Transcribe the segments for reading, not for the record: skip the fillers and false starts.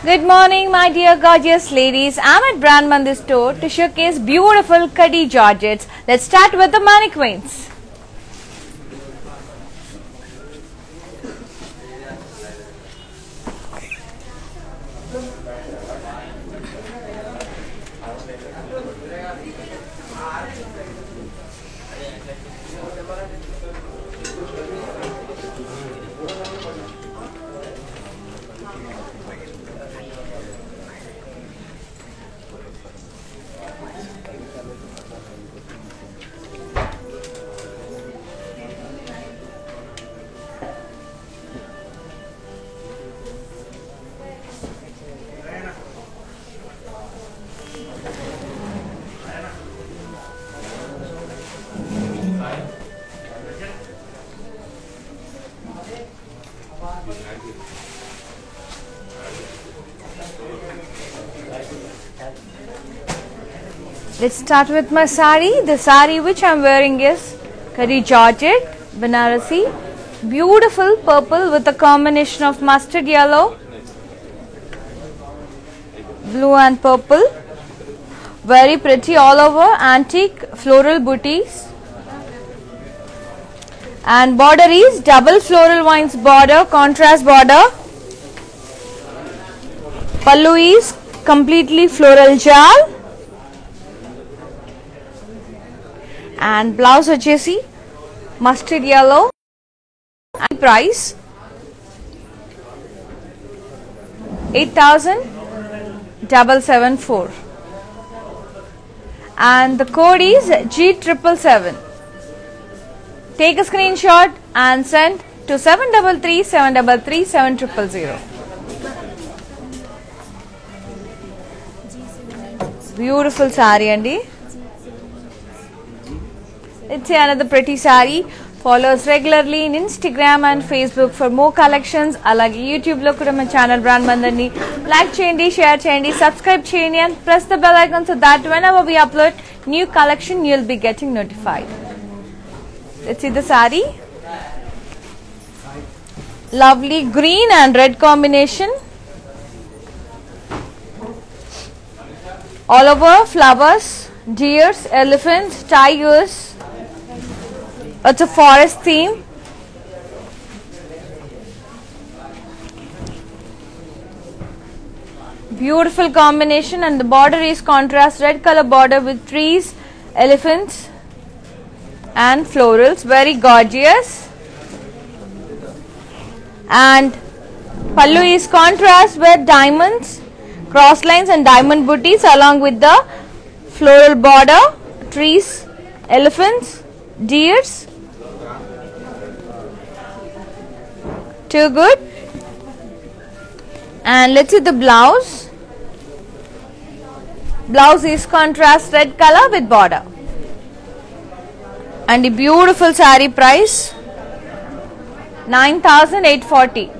Good morning, my dear gorgeous ladies. I'm at Brand Mandir store to showcase beautiful Kadi Georgettes. Let's start with the mannequins. Let's start with my sari. The sari which I'm wearing is Kadi Georgette, Banarasi. Beautiful purple with a combination of mustard yellow, blue and purple. Very pretty all over, antique floral booties. And border is double floral vines border, contrast border. Pallu is completely floral jal. And blouse vachesi mustard yellow. And price 8,774. And the code is G777. Take a screenshot and send to 733 733 7000. Beautiful sari andi. Let's see another pretty sari. Follow us regularly in Instagram and Facebook for more collections. Alage YouTube lo kuda my channel Brand Mandir ni like cheyandi, share cheyandi, subscribe cheyandi and press the bell icon so that whenever we upload new collection you will be getting notified. Let's see the sari. Lovely green and red combination. All over flowers, deers, elephants, tigers. It's a forest theme. Beautiful combination, and the border is contrast red color border with trees, elephants and florals. Very gorgeous. And pallu is contrast with diamonds, cross lines and diamond booties along with the floral border, trees, elephants, deers. Too good. And let's see the blouse. Blouse is contrast red color with border. And the beautiful sari price 9,840.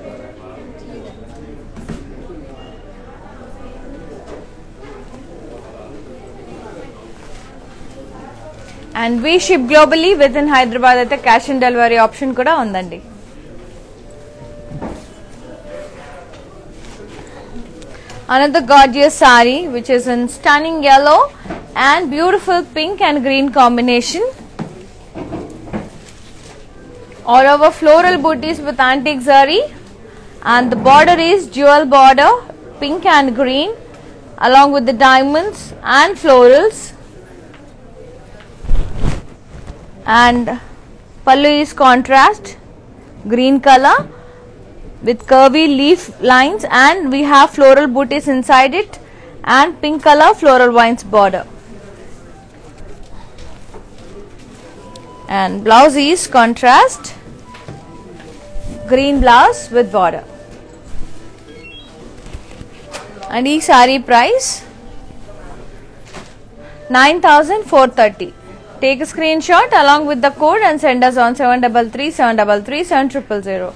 And we ship globally within Hyderabad at the cash and delivery option kuda undandi. Another gorgeous sari which is in stunning yellow and beautiful pink and green combination. All over floral booties with antique zari, and the border is jewel border, pink and green along with the diamonds and florals. And pallu is contrast green color with curvy leaf lines, and we have floral booties inside it and pink color floral vines border. And blouse is contrast green blouse with border. And each sari price 9,430. Take a screenshot along with the code and send us on 733 733 7000.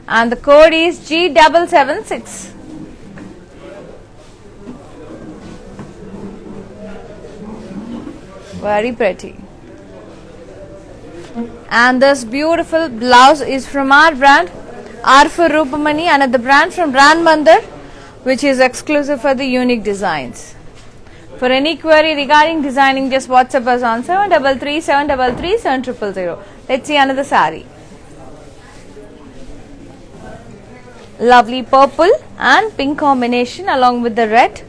And the code is G776. Very pretty. And this beautiful blouse is from our brand, R for Rupamani, another brand from Brand Mandir, which is exclusive for the unique designs. For any query regarding designing, just WhatsApp us on 733-733-7000. Let's see another saree. Lovely purple and pink combination along with the red.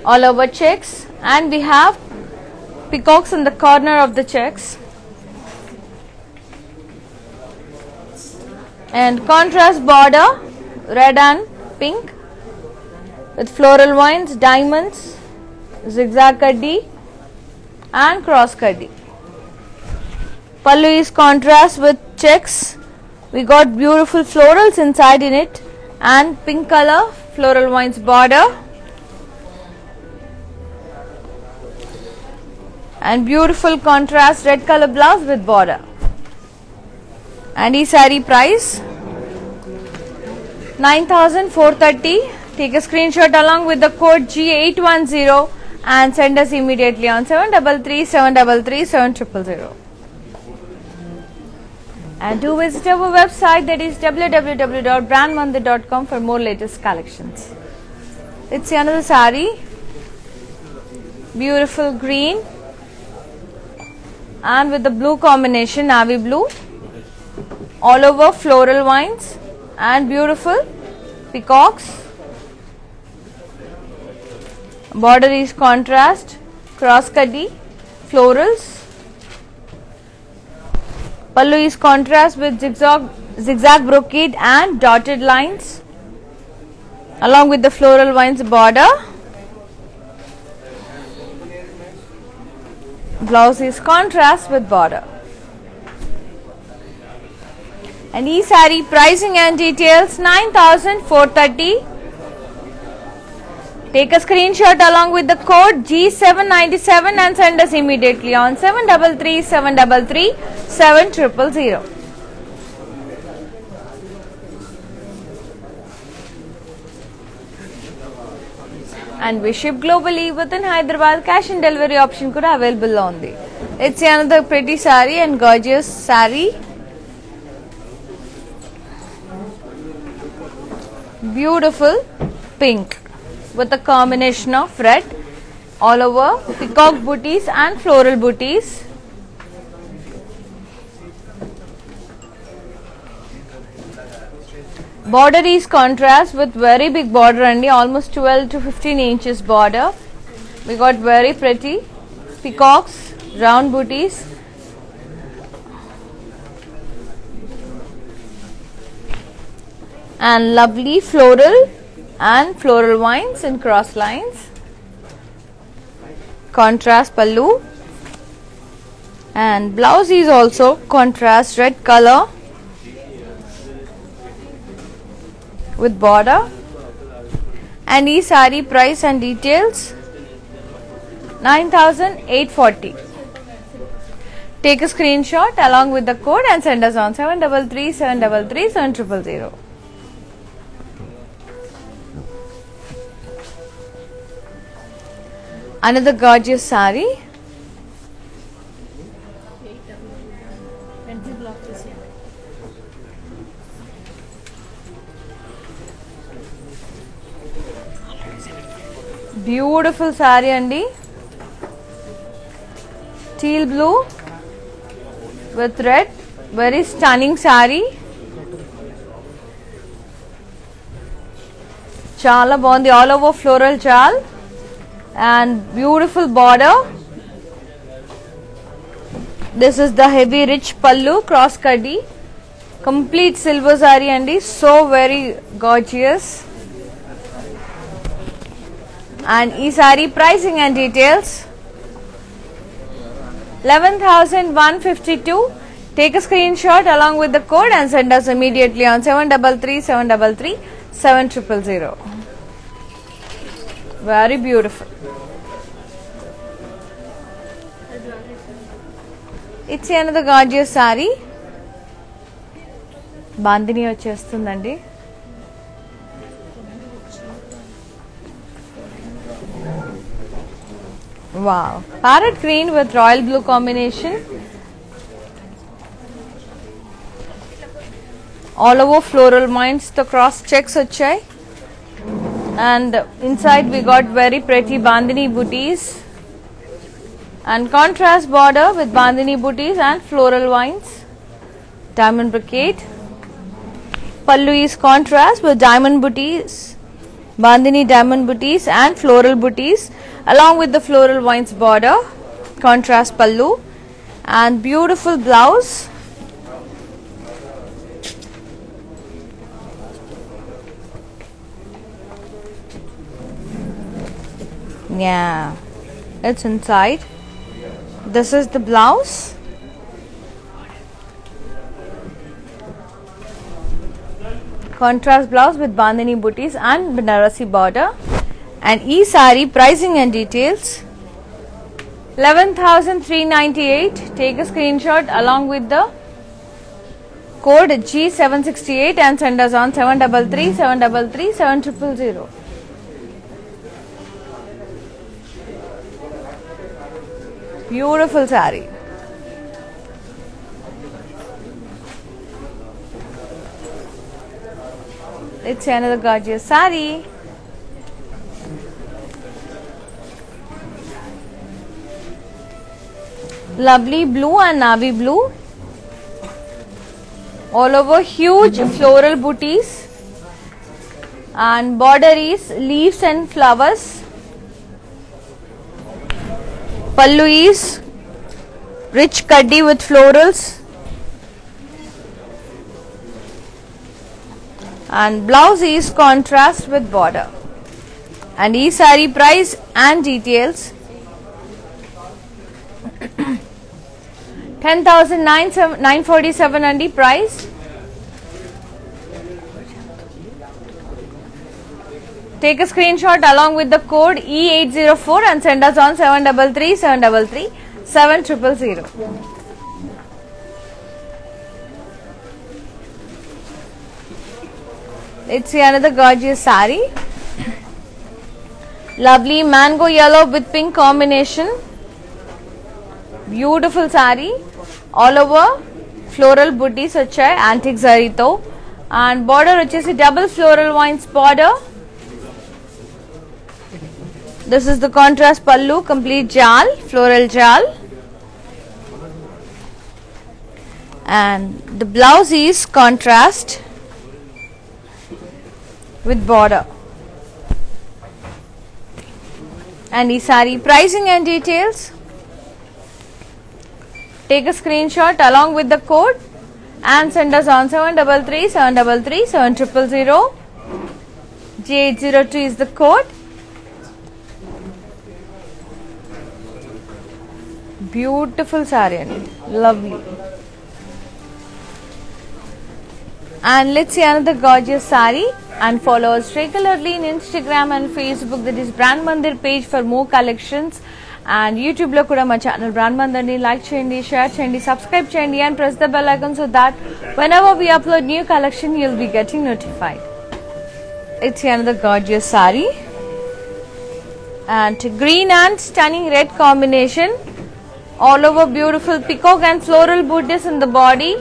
All over checks, and we have peacocks in the corner of the checks. And contrast border, red and pink, with floral vines, diamonds, zigzag kaddi and cross kaddi. Pallu is contrast with checks. We got beautiful florals inside in it, and pink color floral vines border, and beautiful contrast red color blouse with border. And this saree price 9,430. Take a screenshot along with the code G810 and send us immediately on 733-733-7000. And do visit our website, that is www.brandmandir.com, for more latest collections. Let's see another saree. Beautiful green and with the blue combination, navy blue. All over floral vines and beautiful peacocks. Border is contrast, cross kaddi, florals. Pallu is contrast with zigzag brocade and dotted lines along with the floral vines border. Blouse is contrast with border. And this saree pricing and details 9,430. Take a screenshot along with the code G797 and send us immediately on 733-733-7000. And we ship globally within Hyderabad. Cash and delivery option kuda available on the. It's another pretty saree and gorgeous saree. Beautiful pink with a combination of red, all over peacock booties and floral booties. Border is contrast with very big border and almost 12 to 15 inches border. We got very pretty peacocks, round booties. And lovely floral and floral vines and cross lines. Contrast pallu, and blouse is also contrast red color with border. And this saree price and details 9,840. Take a screenshot along with the code and send us on 733-733-7000. Another gorgeous saree. Beautiful saree andi. Teal blue with red. Very stunning saree. Chala bondi, all over floral jal. And beautiful border. This is the heavy rich pallu, cross kaddi, complete silver saree andi, so very gorgeous. And this saree pricing and details 11,152. Take a screenshot along with the code and send us immediately on 733-733-7000. Very beautiful. It's another gorgeous saree. Bandhani vachestundandi. Wow. Parrot green with royal blue combination. All over floral vines, the cross checks వచ్చాయి. And inside we got very pretty bandhani booties and contrast border with bandhani booties and floral vines, diamond brocade. Pallu is contrast with diamond booties, bandhani diamond booties and floral booties along with the floral vines border, contrast pallu, and beautiful blouse. Yeah, it's inside. This is the blouse. Contrast blouse with bandhani booties and Banarasi border. And e-sari pricing and details. 11,398. Take a screenshot along with the code G768 and send us on 733 733 7000. Beautiful saree. It's another gorgeous saree. Lovely blue and navy blue. All over huge floral booties. And border is leaves and flowers. Pallu is rich kaddi with florals. And blouse is contrast with border. And e-sari price and details. 10,947 and the price. Take a screenshot along with the code E804 and send us on 733 733 7000. It's another gorgeous saree. Lovely mango yellow with pink combination. Beautiful saree. All over floral booties వచ్చాయి antique zari తో, and border వచ్చేసి double floral vines border. This is the contrast pallu, complete jal, floral jal, and the blouse is contrast with border. And the saree pricing and details. Take a screenshot along with the code and send us on 733 733 7000. J802 is the code. Beautiful saree and lovely. And let's see another gorgeous saree. And follow us regularly in Instagram and Facebook, that is Brand Mandir page, for more collections. And YouTube lo kuda ma channel Brand Mandir ni like cheyandi, share cheyandi, subscribe cheyandi and press the bell icon so that whenever we upload new collection you'll be getting notified. It's another gorgeous saree. And green and stunning red combination. All over beautiful peacock and floral booties in the body.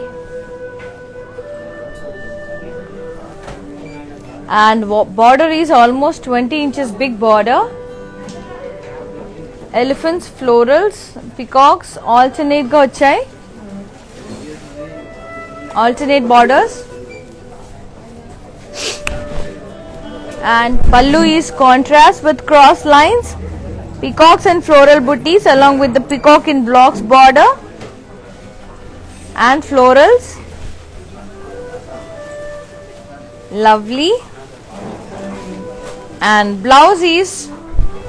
And border is almost 20 inches big border. Elephants, florals, peacocks alternate ga vachai. Alternate borders. And pallu is contrast with cross lines, peacocks and floral booties along with the peacock in blocks border and florals. Lovely. And blouse is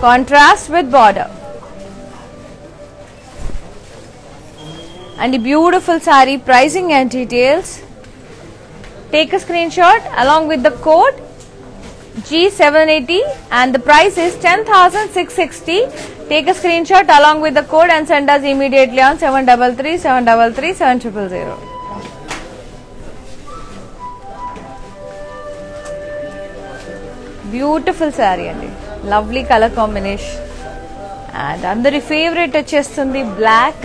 contrast with border. And the beautiful saree pricing and details. Take a screenshot along with the code G780 and the price is 10,660. Take a screenshot along with the code and send us immediately on 733 733 7000. Beautiful saree and lovely color combination. And అందరి favorite వచ్చేస్తుంది black.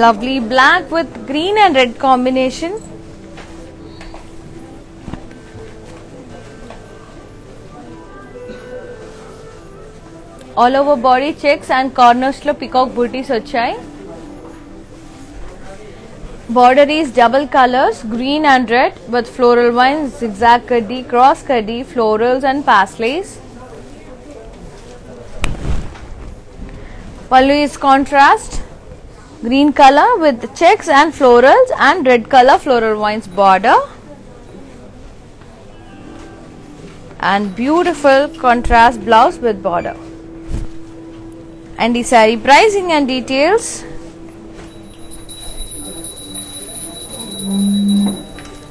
Lovely black with green and red combination. All over body checks and corners లో peacock బూటీస్ వచ్చాయి. Border is double colors, green and red, with floral vines, zigzag kaddi, cross kaddi, florals and paisleys. Pallu is contrast, green color with checks and florals, and red color floral vines border. And beautiful contrast blouse with border. And the saree pricing and details.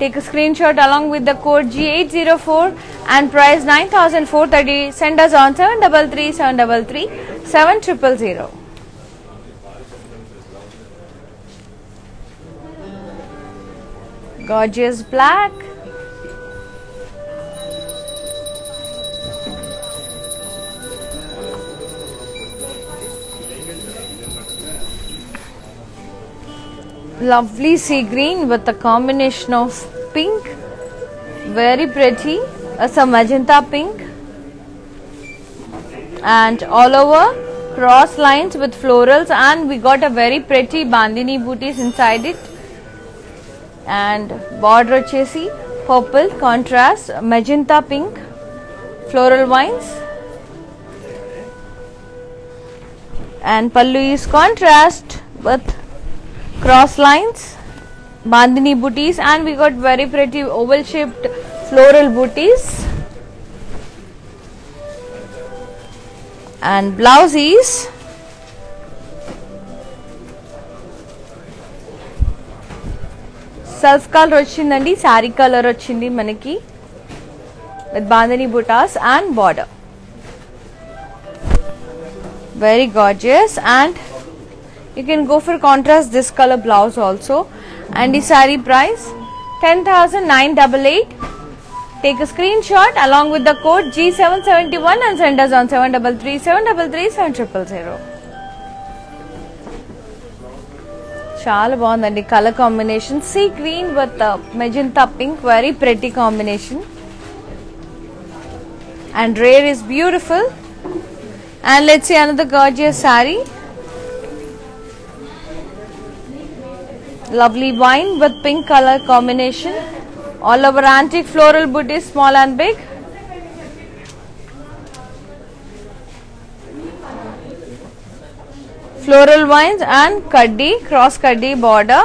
Take a screenshot along with the code G804 and price 9,430. Send us on 733 733 7000. Gorgeous black. Lovely sea green with a combination of pink, very pretty, some magenta pink, and all over cross lines with florals, and we got a very pretty bandhani booties inside it, and border chesi purple contrast magenta pink floral vines, and pallu is contrast with cross lines bandhani booties, and we got very pretty oval shaped floral booties, and blouse is self color ochindandi, saree color ochindi manaki with bandhani buttas and border. Very gorgeous, and you can go for contrast this color blouse also. And the saree price 10,988. Take a screenshot along with the code G771 and send us on 733 733 7000. Chala bagundi color combination, sea green with magenta pink, very pretty combination, and rare is beautiful. And let's see another gorgeous saree. Lovely wine with pink color combination, all over antique floral booties, small and big. Floral vines and kaddi, cross kaddi border.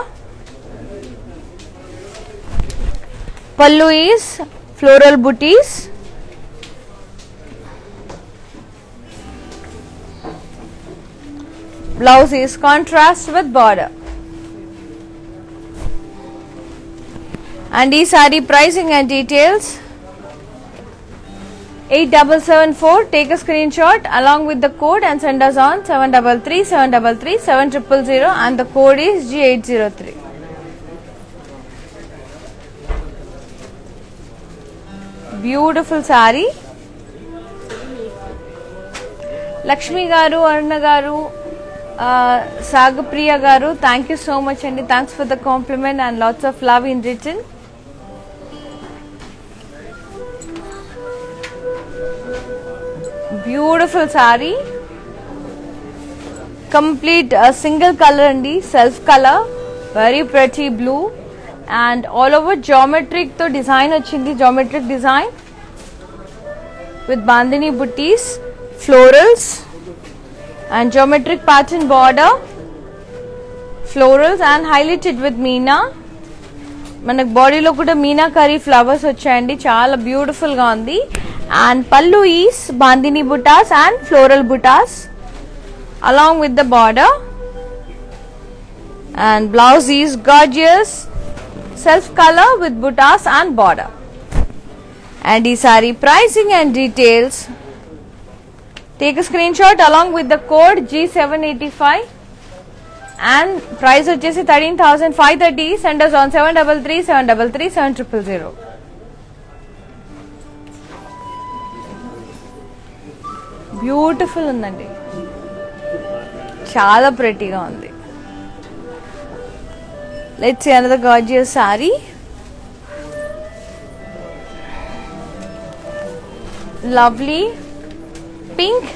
Pallu is floral booties. Blouse is contrast with border. And the saree pricing and details 8774. Take a screenshot along with the code and send us on 733 733 7000, and the code is G803. Beautiful saree. Lakshmi garu, Aruna garu, Sagapriya garu, thank you so much, and thanks for the compliment and lots of love in return. Beautiful saree, complete single color andi, self color, very pretty blue, and all over geometric to design ochindi, geometric design with bandhani booties, florals and geometric pattern border, florals and highlighted with meena. మనకు బాడీలో కూడా meenakari flowers వచ్చాయండి, చాలా beautiful గా ఉంది. And pallu is bandhani buttas and floral buttas along with the border, and blouse is gorgeous self color with buttas and border. And the saree pricing and details, take a screenshot along with the code G785 and price వచ్చేసి 13,530. send us on 733 733 7000. Beautiful ఉందండి, చాలా ప్రెటీగా ఉంది. Let's see another gorgeous sari. Lovely pink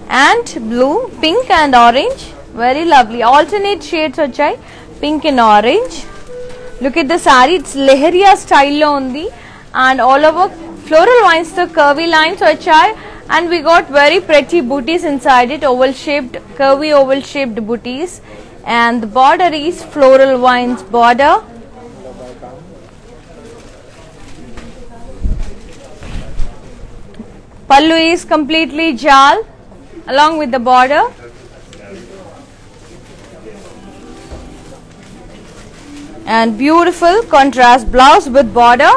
and blue, pink and orange. Very lovely. Alternate shades వచ్చాయి, pink and orange. Look at the saree. It's leheria style lo undi and all over floral lines to curvy lines వచ్చాయి. And we got very pretty booties inside it, oval shaped, curvy oval shaped booties. And the border is floral vines border. Pallu is completely jal along with the border. And beautiful contrast blouse with border.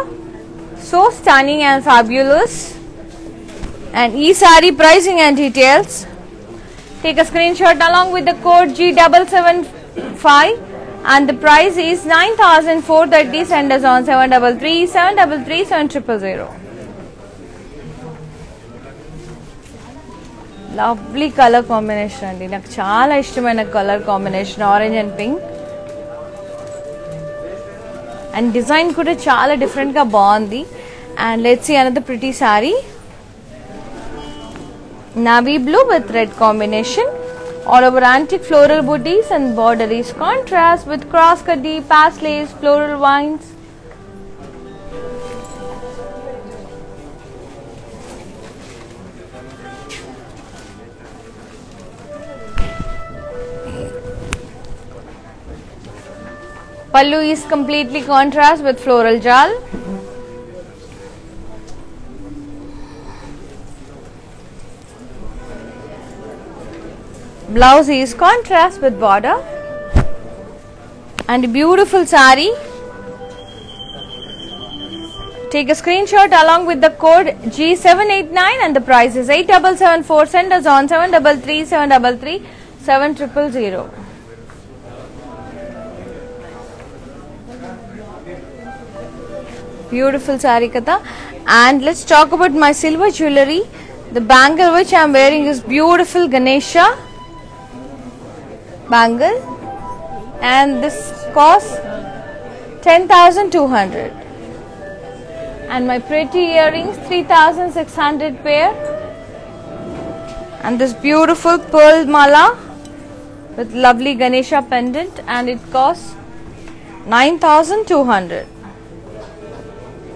So stunning and fabulous. And e-saree pricing and details. Take a screenshot along with the code G775 and the price is 9,430. Send us on 733 733 7000. Lovely color combination andi. Naku chaala ishtamana color combination, orange and pink. And design kuda chaala different ga baagundi. And let's see another pretty saree. Navy blue with red combination. All over antique floral booties and border is contrast with cross cutty, pastellays, floral vines. Pallu is completely contrast with floral jal. Blouse is contrast with border. And a beautiful saree. Take a screenshot along with the code G789 and the price is 8774. Send us on 733 733 7000. Beautiful saree kata. And let's talk about my silver jewelry. The bangle which I am wearing is beautiful Ganesha bangle, and this costs 10,200. And my pretty earrings 3,600 pair. And this beautiful pearl mala with lovely Ganesha pendant, and it costs 9,200.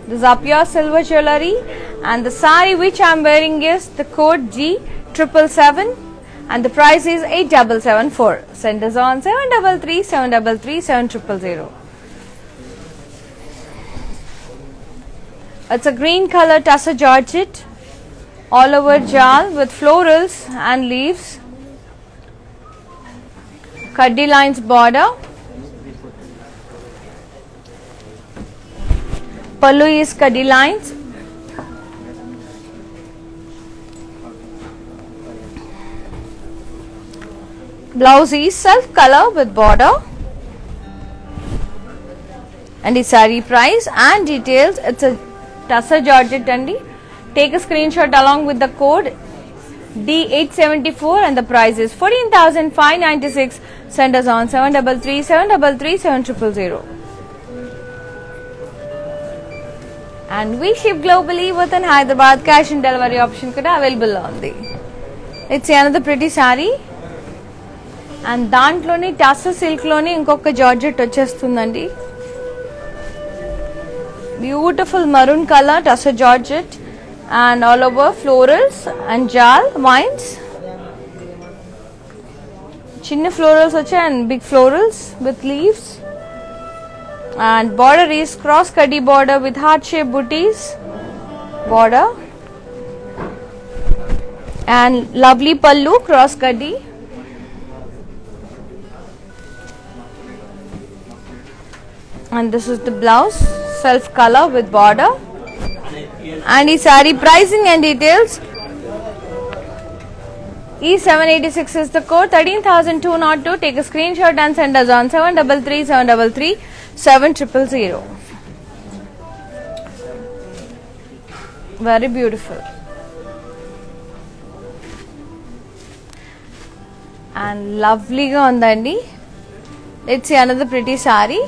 This is up your silver jewelry, and the saree which I am wearing is the code G777 and the price is 8774. Send us on 733 733 7000. It's a green color tussar georgette, all over jal with florals and leaves, kaddi lines border. Pallu is kaddi lines. Blouse is self color with border. And the saree price and details, it's a tussar georgette andi. Take a screenshot along with the code D874 and the price is 14,596. Send us on 733 733 7000. And we ship globally within Hyderabad. Cash and delivery option kuda available on the. It's another pretty saree. And దాంట్లోని tussar silk లోని ఇంకొక georgette వచ్చేస్తుందండి. Beautiful maroon colour tussar georgette and all over florals and jal vines. Chinna florals వచ్చాయి and big florals with leaves. And border is cross cutty border with heart shaped booties border. And lovely pallu cross cutty. And this is the blouse, self color with border. And the saree pricing and details. E786 is the code, 13,202. Take a screenshot and send us on 733 733 7000. Very beautiful. And lovely ga undandi. Let's see another pretty saree.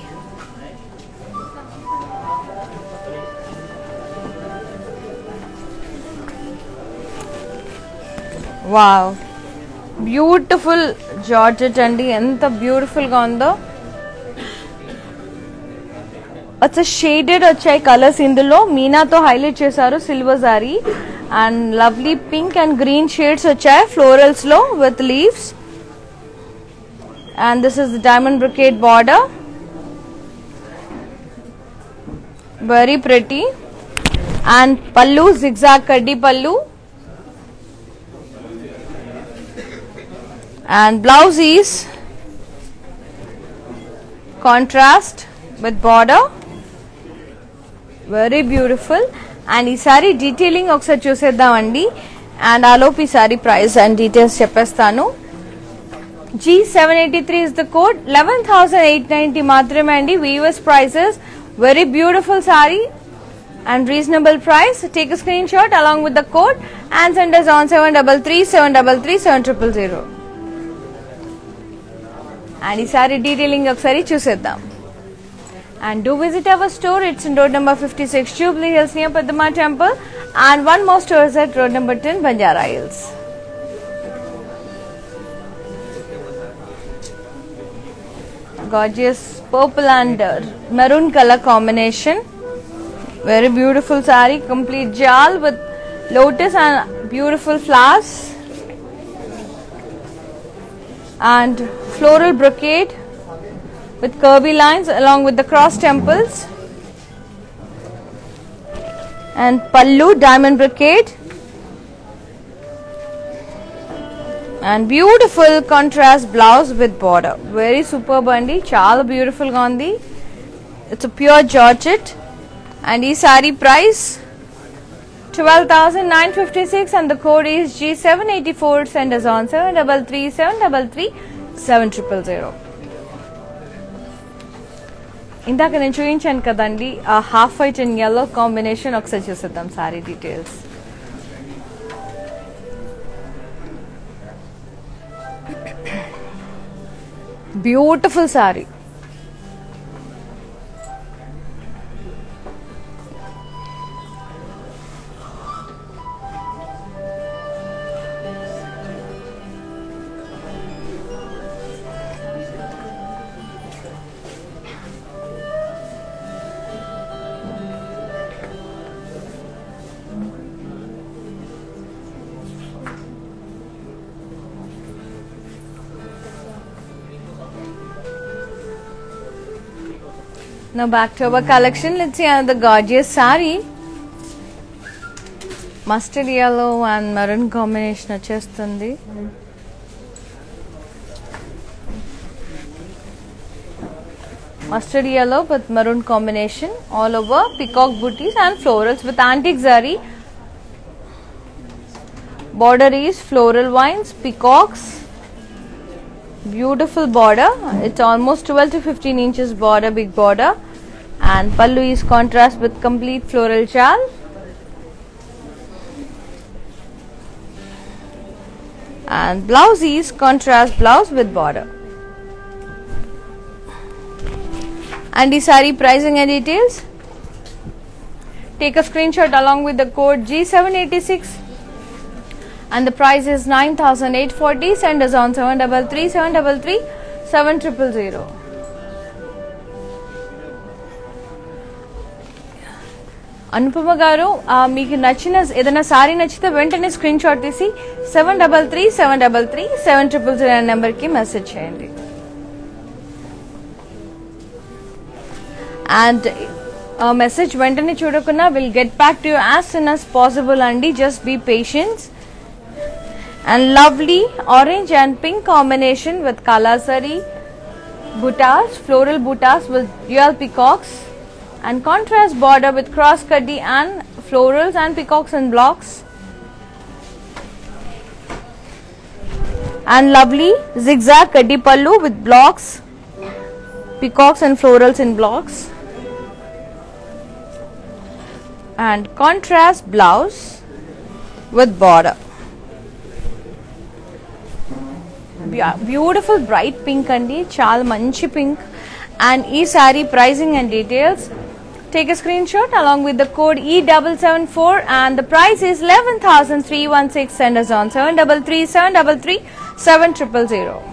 Wow, beautiful georgette అండి, ఎంత beautiful గా ఉందో. వచ్చే shaded వచ్చాయి colours, ఇందులో మీనాతో highlight చేశారు silver sorry. And lovely pink and green shades వచ్చాయి florals లో with leaves. And this is the diamond brocade border, very pretty. And పల్లు జిగ్జాగ్ కడ్డీ పల్లు. And blouse is contrast with border, very beautiful. And ee saree detailing okkar chuseddamandi. And alopi saree price and details cheppestanu. G783 is the code, 11,890 maatrame andi. Weavers prices, very beautiful saree and reasonable price. Take a screenshot along with the code and send us on 733 733 7000. And ee saree detailing okkari chuseddam. And do visit our store. It's in road number 56 Jubilee Hills near Padma Temple, and one more store is at road number 10 Banjara Hills. Gorgeous purple and maroon color combination, very beautiful saree, complete jal with lotus and beautiful flowers and floral brocade with curvy lines along with the cross temples. And pallu diamond brocade and beautiful contrast blouse with border, very superb andi, chaala beautiful ga undi. It's a pure georgette. And ee saree price 12,956 and the code is G784. Send us on 733 733 7000. ఇందాక నేను చూపించాను కదండి ఆ half white and yellow combination, ఒకసారి చూసేద్దాం sorry details. Beautiful sorry, Now back to our collection. Let's see another gorgeous saree. Mustard yellow and maroon combination వచ్చేస్తుంది. Mustard yellow with maroon combination, all over peacock booties and florals with antique zari. Border is floral vines, peacocks. Beautiful border, it's almost 12 to 15 inches border, big border. And pallu is contrast with complete floral jal. And blouse is contrast blouse with border. And the saree pricing and details, take a screenshot along with the code G786 and the price is 9,840. Send us on 733 733 7000. Anupama గారు, మీకు నచ్చిన ఏదైనా sorry నచ్చితే వెంటనే screen shot తీసి 733 733 7000 అనే నెంబర్కి message చేయండి. అండ్ మెసేజ్ వెంటనే చూడకుండా will get back to you as soon as possible అండి. Just be patience. And lovely orange and pink combination with kalasari buttas, floral buttas with dual peacocks, and contrast border with cross kaddi and florals and peacocks and blocks. And lovely zigzag kaddi pallu with blocks, peacocks and florals in blocks. And contrast blouse with border. Beautiful bright pink andi, chaala manchi pink. And ee saree pricing and details, take a screenshot along with the code E774 and the price is 11,316. Send us on 733 733 7000.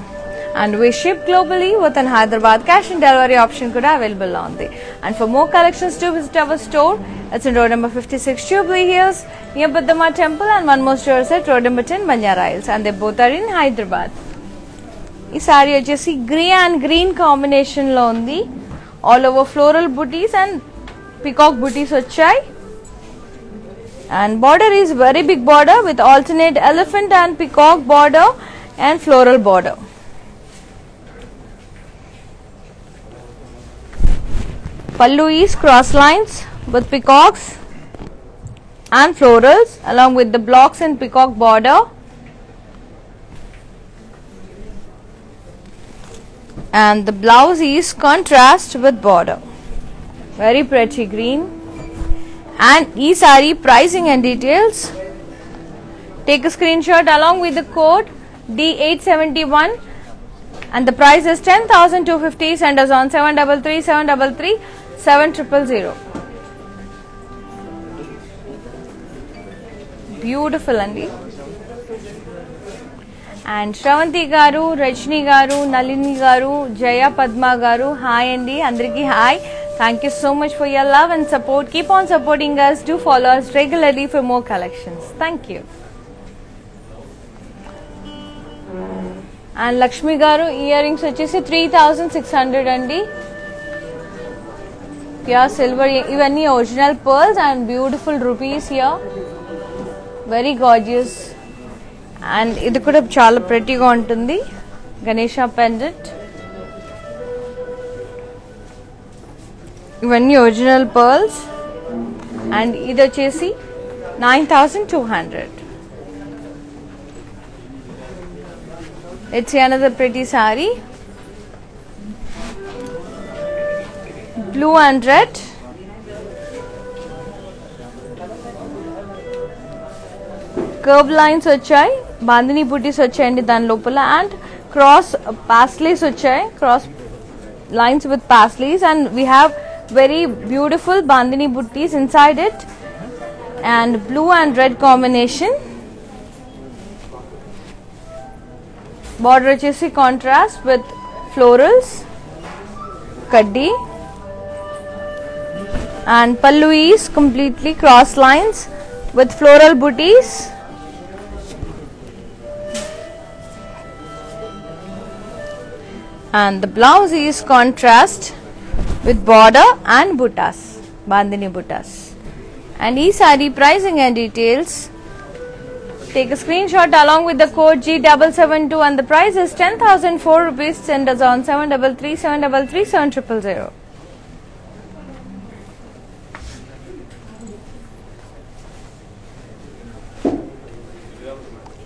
And we ship globally with an Hyderabad cash and delivery option kuda available on the. And for more collections, do visit our store. It's in road number 56 Jubilee Hills near Buddhamma Temple, and one more store is at road number 10 Banjara Hills, and they both are in Hyderabad. Ee saree vachesi grey and green combination lo undi. All over floral booties and peacock booties vachayi. And border is very big border with alternate elephant and peacock border and floral border. Pallu is cross lines with peacocks and florals along with the blocks and peacock border. And the blouse is contrast with border. Very pretty green. And ee saree pricing and details. Take a screenshot along with the code D871 and the price is 10,250. Send us on 733 733 7000. Beautiful andi. And Shravanti garu, Rajni garu, Nalini garu, Jaya Padma garu, hi andi, andariki hi. Thank you so much for your love and support. Keep on supporting us. Do follow us regularly for more collections. Thank you. And Lakshmi garu earrings vachesi 3600 andi. Pure silver, ivanni original pearls and beautiful rupees here. Very gorgeous. And ఇది కూడా చాలా ప్రెటీగా ఉంటుంది. Ganesha pendant. ఇవన్నీ original pearls. And ఇది వచ్చేసి 9200. Let's see another pretty saree. Blue and red. Curve lines వచ్చాయి, బాందిని బూటీస్ వచ్చాయండి దాని లోపల, అండ్ క్రాస్ పాస్లీస్ వచ్చాయి, cross lines with pasleys, and we have very beautiful bandhani buttis inside it, and blue and red combination. Border vachesi contrast with florals, kaddi, and pallu is completely cross lines with floral buttis. And the blouse is contrast with border and buttas, bandhani buttas. And ee saree pricing and details. Take a screenshot along with the code G772 and the price is 10,004 rupees. Send us on 733 733 7000.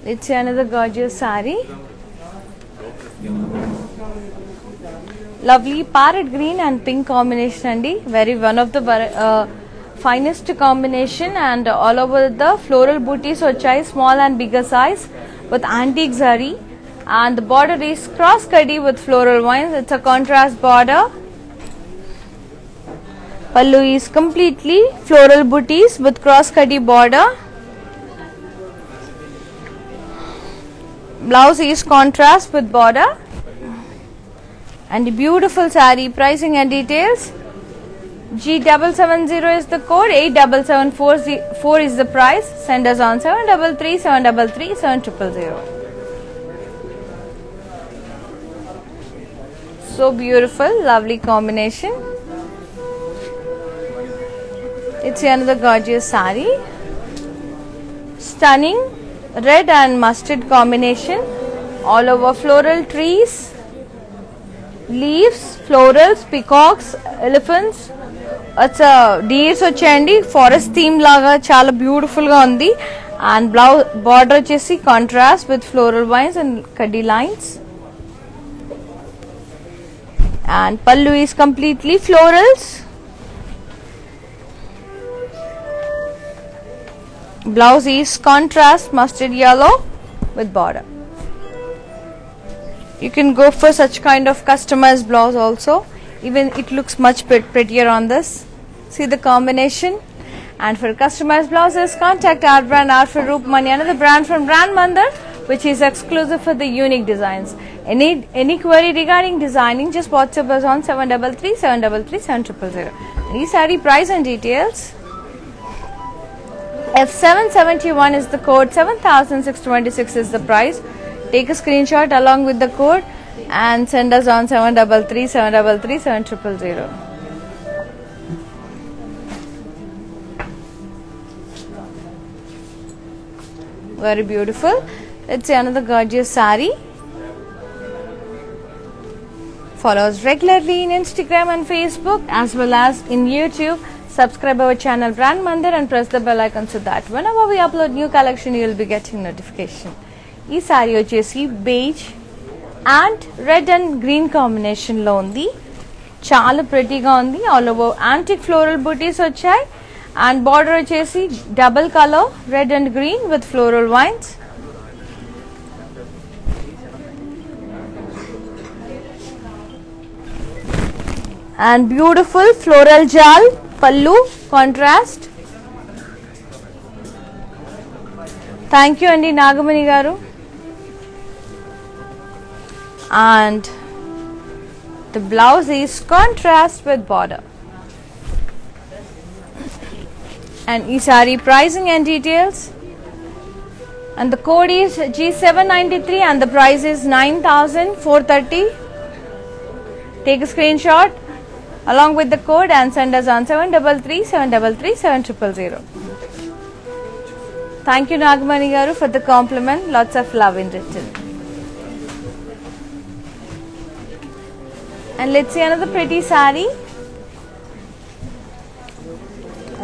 Let's see another gorgeous saree. Lovely parrot green and pink combination andi. Very one of the finest combination, and all over the floral booties vachai, small and bigger size with antique zari, and the border is cross kaddi with floral vines. It's a contrast border. Pallu is completely floral booties with cross kaddi border. Blouse is contrast with border. And beautiful saree pricing and details. G770 is the code, 8774 is the price. Send us on 733 733 7000. So beautiful, lovely combination. It's another gorgeous saree. Stunning red and mustard combination. All over floral trees, leaves, florals, peacocks, elephants. It's a deers వచ్చేయండి, forest theme లాగా చాలా beautiful గా ఉంది. And border వచ్చేసి contrast with floral vines and కడ్డీ lines. And pallu is completely florals. Blouse is contrast mustard yellow with border. You can go for such kind of customized blouse also. Even it looks much prettier on this. See the combination. And for customized blouses, contact our brand Outfit Roopmani, another brand from Brand Mandar, which is exclusive for the unique designs. Any query regarding designing, just WhatsApp us on 733 733 7000. Any saree price and details. F771 is the code, 7626 is the price. Take a screenshot along with the code and send us on 733 733 7000. Very beautiful. Let's see another gorgeous saree. Follow us regularly in Instagram and Facebook as well as in YouTube. Subscribe our channel Brand Mandir and press the bell icon so that whenever we upload new collection you will be getting notification. Ee saree vachesi beige and red and green combination lo undi. Chaala pretty ga undi. All over antique floral booties vachayi and border vachesi double color red and green with floral vines. And beautiful floral jal pallu contrast. Thank you Andi Nagamani garu. And the blouse is contrast with border. And ee saree pricing and details. And the code is G793 and the price is 9430. Take a screenshot along with the code and send us on 733 733 7000. Thank you Nagamani garu for the compliment. Lots of love in return. And let's see another pretty saree.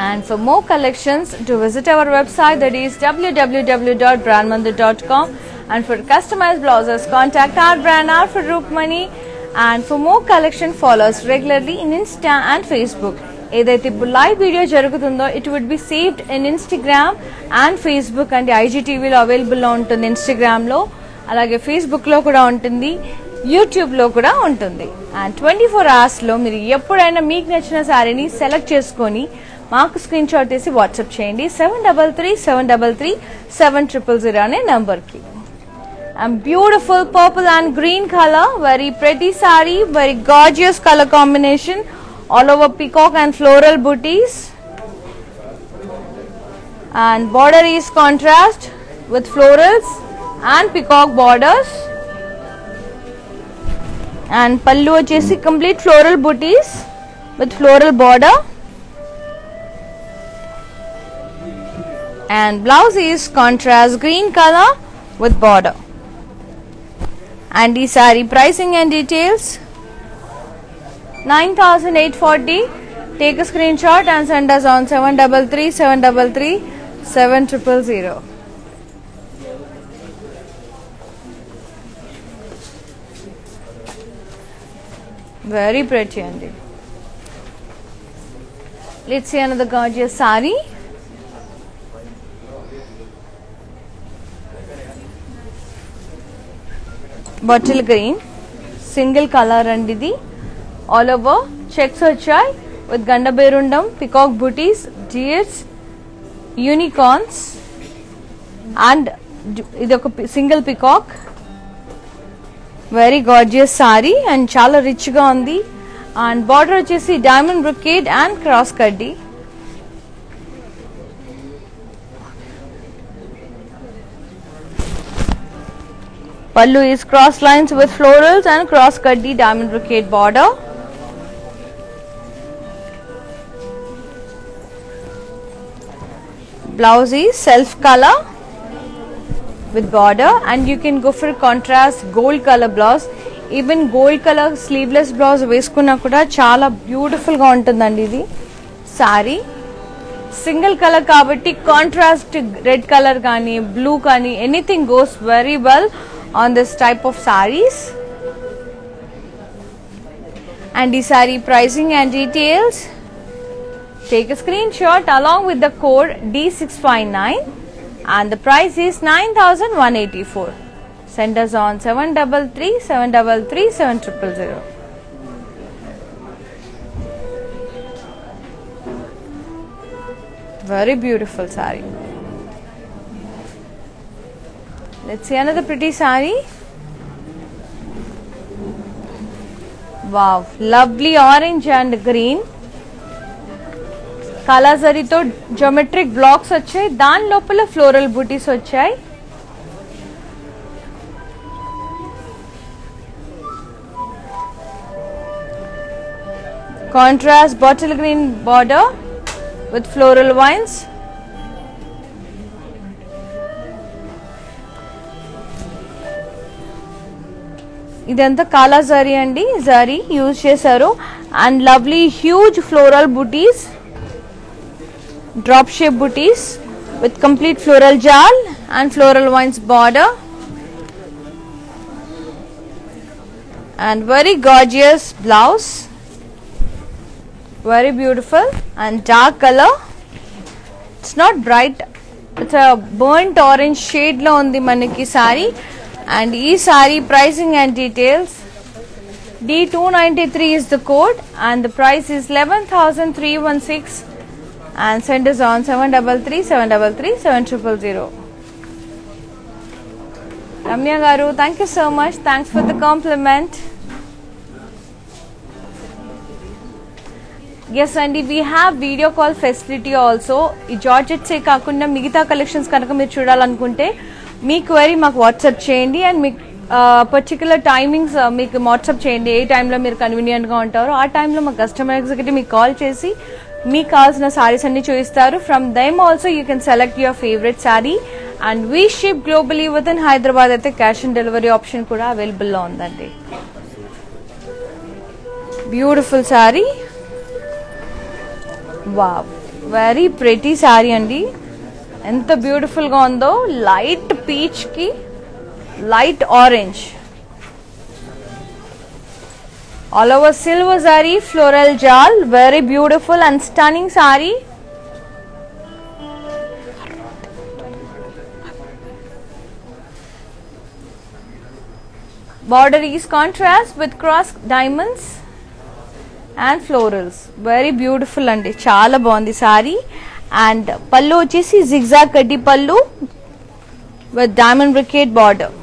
And for more collections, to visit our website, that is www.brandmandir.com. And for customized blouses, contact our brand for Rukmani. And for more collection, follow us regularly in Insta and Facebook. ఏదైతే ఇప్పుడు live video జరుగుతుందో it would be saved in Instagram and Facebook and IGTVలో అవైలబుల్లో ఉంటుంది. ఇన్స్టాగ్రామ్లో అలాగే ఫేస్బుక్లో కూడా ఉంటుంది, యూట్యూబ్లో కూడా ఉంటుంది. అండ్ 24 అవర్స్లో మీరు ఎప్పుడైనా మీకు నచ్చిన శారీని సెలెక్ట్ చేసుకొని మాకు స్క్రీన్ షాట్ తీసి వాట్సాప్ చేయండి 733 733 7000 అనే నంబర్కి. And beautiful purple and green color, very pretty saree, very gorgeous color combination, all over peacock and floral booties. And border is contrast with florals and peacock borders. And pallu vachesi complete floral booties with floral border. And blouse is contrast green color with border. And the saree pricing and details 9840. Take a screenshot and send us on 733 733 7000. Very pretty andi. Let's see another gorgeous saree. Bottle green, single color and idi, all over checks vachai with ganda berundam, peacock booties, deers, unicorns, and ఇది ఒక single peacock. Very gorgeous saree and చాలా rich గా ఉంది. And border వచ్చేసి diamond brocade and cross kaddi. Pallu is cross lines with florals and cross kaddi diamond brocade border. Blouse is self color with border and you can go for contrast gold color blouse. Even gold color sleeveless blouse వేసుకున్నా కూడా చాలా beautiful గా ఉంటుందండి ఇది sorry. Single colour కాబట్టి contrast red colour కానీ blue కానీ anything goes very well on this type of sarees. And the saree pricing and details, take a screenshot along with the code D659 and the price is 9184. Send us on 733 733 7000. Very beautiful saree. Let's see another pretty saree. Wow, lovely orange and green. Kala zari to geometric blocks వచ్చాయి, దాని లోపల floral butis వచ్చాయి. Contrast bottle green border with floral vines. ఇదంతా కాలా జరీ అండి, zari use చేశారు. And lovely huge floral butis, drop shape butis with complete floral jaal and floral vines border. And very gorgeous blouse, very beautiful and dark colour. It's not bright, it's a burnt orange shade లో ఉంది మనకి sari. And ee saree pricing and details. D293 is the code and the price is 11,316 and send us on 733 733 7000. Ramya garu, thank you so much. Thanks for the compliment. Yes Andy, we have video call facility also. Ee Georgette se kakunda migita collections kanaka meer chudalanunte me query మాకు WhatsApp చేయండి. And మీకు particular timings మీకు WhatsApp చేయండి, ఏ టైంలో మీరు కన్వీనియంట్గా ఉంటారో ఆ టైంలో మా కస్టమర్ ఎగ్జిక్యూటివ్ మీకు కాల్ చేసి మీకు కావాల్సిన సారీస్ అన్ని చూపిస్తారు. From them also you can select your favourite sari. And we ship globally with in Hyderabad అయితే క్యాష్ ఆన్ డెలివరీ ఆప్షన్ కూడా అవైలబుల్లో ఉందండి. Beautiful sari, wow, very pretty sari అండి. ఎంత బ్యూటిఫుల్ గా ఉందో, లైట్ పీచ్ కి light orange, all over silver sari, floral jaal, very beautiful and stunning sari. Border is contrast with cross diamonds and florals, very beautiful అండి, చాలా బాగుంది సారీ. అండ్ పళ్ళు వచ్చేసి జిగ్జాగ్ కడ్డీ పళ్ళు with diamond బ్రికేట్ border.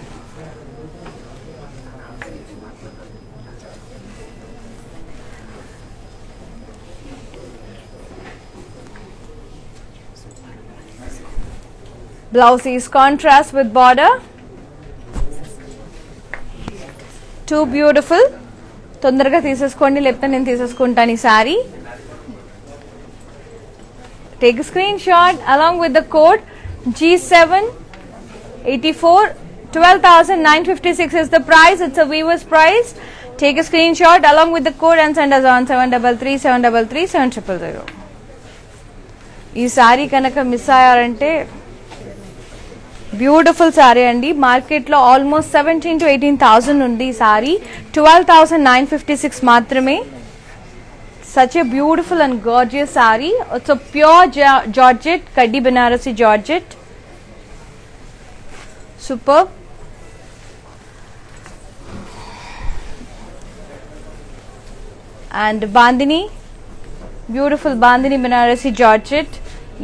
Blouse is contrast with border. Too beautiful. తొందరగా తీసేసుకోండి, లేకపోతే నేను తీసేసుకుంటాను ఈ sorry. Take a screenshot along with the code G784. 12,956 is the price. It's a viewer's price. Take a screenshot along with the code and send us on 733 733 7000. ఈ sorry కనుక miss అయ్యారంటే beautiful sorry అండి. మార్కెట్లో almost 17,000 to 18,000 ఉంది ఈ sorry, 12,956 మాత్రమే. Such a beautiful and gorgeous saree. It's a pure Georgette, Kaddi Banarasi Georgette. Superb. And Bandhani, beautiful Bandhani Banarasi Georgette,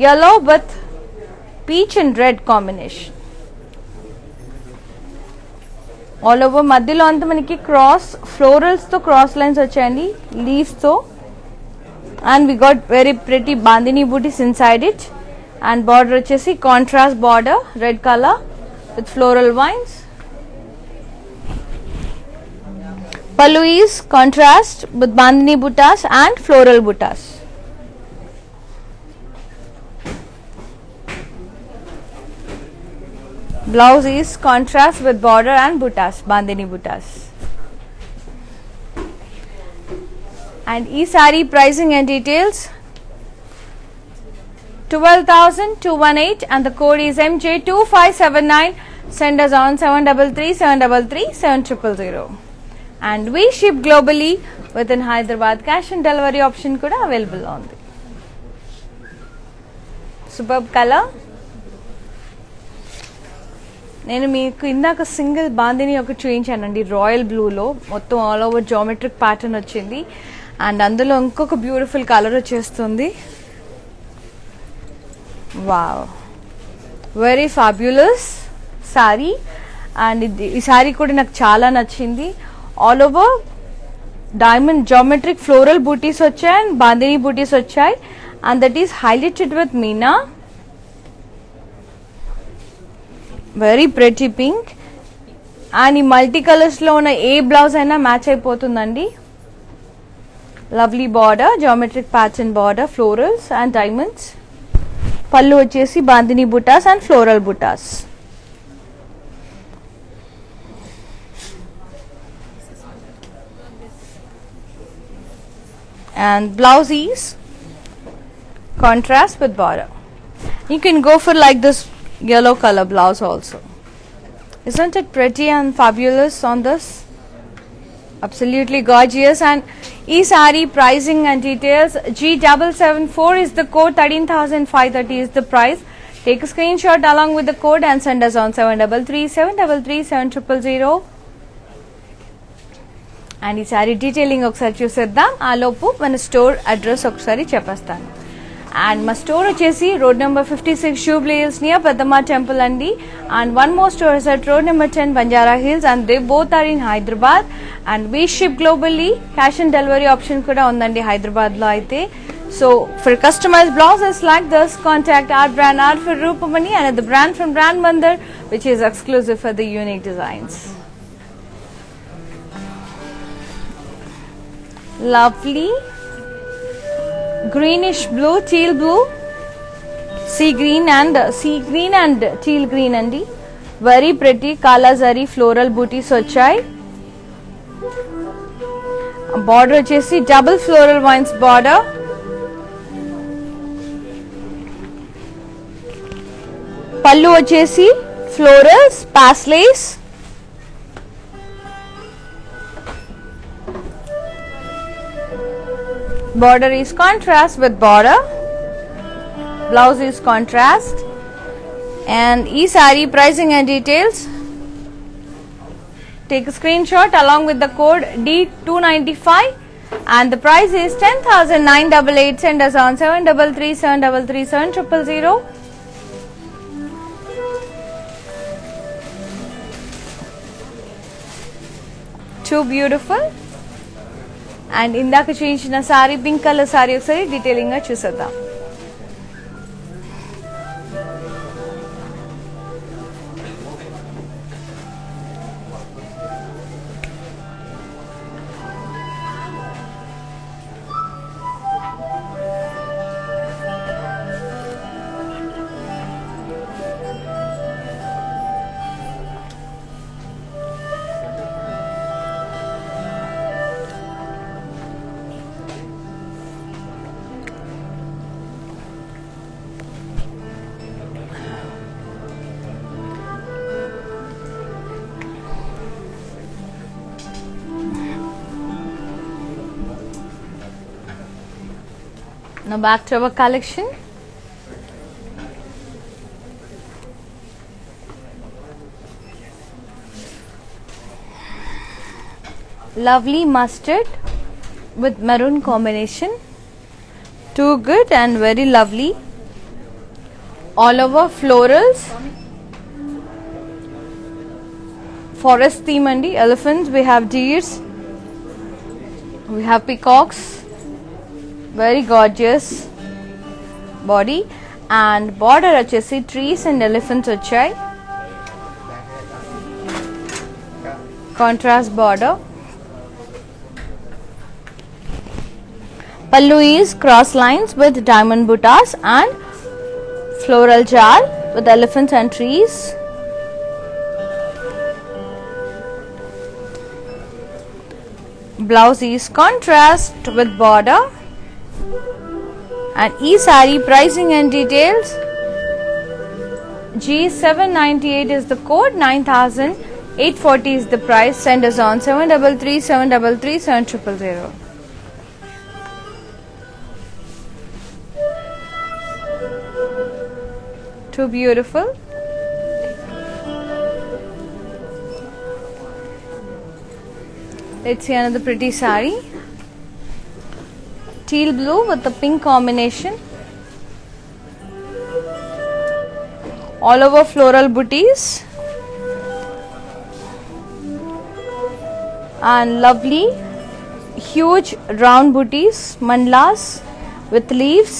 yellow with peach and red combination. All over మధ్యలో అంతా మనకి cross florals తో cross lines వచ్చాయండి, leaves తో. And we got very pretty bandhani booties inside it. And border వచ్చేసి contrast border, red color with floral vines. Pallu is contrast with bandhani buttas and floral buttas. Blouse is contrast with border and buttas, bandhani buttas. And e saree pricing and details. 12,218 and the code is MJ2579. Send us on 733 733 7000. And we ship globally within Hyderabad. Cash and delivery option kuda available on the superb color. నేను మీకు ఇందాక single bandhani ఒకటి చూపించానండి, royal బ్లూలో మొత్తం all over geometric pattern వచ్చింది. And అందులో ఇంకొక beautiful colour వచ్చేస్తుంది. Wow, very fabulous. Sari. And ఈ సారీ కూడా నాకు చాలా నచ్చింది. All over diamond geometric floral butis వచ్చాయి అండ్ బాందిని బూటీస్ వచ్చాయి. And that is highlighted with meena. Very pretty pink. And ఈ మల్టీ కలర్స్ లో ఉన్న ఏ బ్లౌజ్ అయినా మ్యాచ్ అయిపోతుందండి. Lovely border, geometric pattern border, florals and diamonds. పళ్ళు వచ్చేసి బాందిని బుటాస్ అండ్ ఫ్లోరల్ బుటాస్. And blouse is contrast with border. You can go for like this yellow color blouse also. Isn't it pretty and fabulous on this? Absolutely gorgeous. And e saree pricing and details, G774 is the code, 13,530 is the price. Take a screenshot along with the code and send us on 7337337000. And ఈ sorry detailing ఒకసారి చూసేద్దాం. ఆ లోపు మన store address ఒకసారి చెప్పేస్తాను. And మా store వచ్చేసి road number 56 Jubilee Hills near Peddamma temple అండి. And one more store is at road number 10 Banjara Hills and they both are in Hyderabad. And we ship globally, cash on delivery option కూడా ఉందండి హైదరాబాద్ లో అయితే. So for customized blouses like this contact our brand R for Rupamani, another brand from Brand Mandar which is exclusive for the unique designs. Lovely greenish blue, teal blue, sea green and teal green andi. Very pretty kala zari floral booties వచ్చాయి. Border వచ్చేసి double floral vines border. పళ్ళు వచ్చేసి florals, paisleys. Border is contrast with border. Blouse is contrast. And e saree pricing and details, take a screenshot along with the code D295 and the price is 10,988. Send us on 7337337000. Too beautiful. And ఇందాక చూపించిన sorry pink colour sorry ఒకసారి detailing గా చూసేద్దాం. Now back to our collection. Lovely mustard with maroon combination. Too good and very lovely. All over florals. Forest theme andi. Elephants, we have deers, we have peacocks. Very gorgeous body. And border వచ్చేసి trees and elephants వచ్చాయి. Contrast border. Pallu is cross lines with diamond buttas and floral jar with elephants and trees. Blouse is contrast with border. And e-saree pricing and details, G798 is the code, 9,840 is the price. Send us on 7337337000. Too beautiful. Let's see another pretty saree. Teal blue with the pink combination. All over floral booties. and lovely huge round booties, mandlas with leaves,